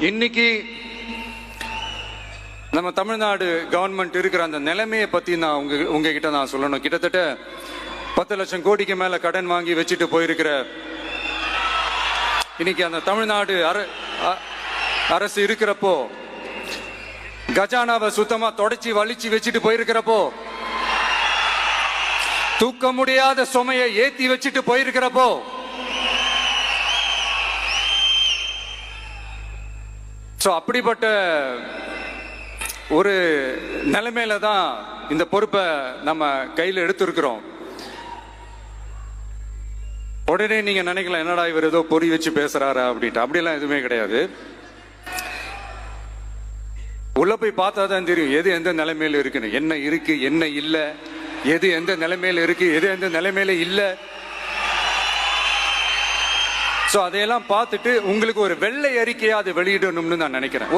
இன்னைக்கு நம்ம தமிழ்நாடு கவர்மெண்ட் இருக்கிற அந்த நிலைமையை பத்தி நான் உங்ககிட்ட நான் சொல்லணும். கிட்டத்தட்ட 10 லட்சம் கோடிக்கு மேல கடன் வாங்கி வச்சுட்டு போயிருக்கிற இன்னைக்கு அந்த தமிழ்நாடு அரசு இருக்கிறப்போ, கஜானாவை சுத்தமா தொடச்சி வலிச்சு வச்சுட்டு போயிருக்கிறப்போ, தூக்க முடியாத சுமையை ஏத்தி வச்சுட்டு போயிருக்கிறப்போ, அப்படிப்பட்ட ஒரு நிலைமையில தான் இந்த பொறுப்பை நம்ம கையில் எடுத்திருக்கிறோம். உடனே நீங்க நினைக்கலாம், என்னடா இவர் ஏதோ பொறி வச்சு பேசுறாரா அப்படின்ட்டு. அப்படிலாம் எதுவுமே கிடையாது. உள்ள போய் பார்த்தா தான் தெரியும் எது எந்த நிலைமையில இருக்குன்னு, என்ன இருக்கு என்ன இல்லை, எது எந்த நிலைமையில இருக்கு எது எந்த நிலைமையில இல்லை. அதையெல்லாம் பார்த்துட்டு உங்களுக்கு ஒரு வெள்ளை அறிக்கையா அதை வெளியிடணும்னு நான் நினைக்கிறேன்.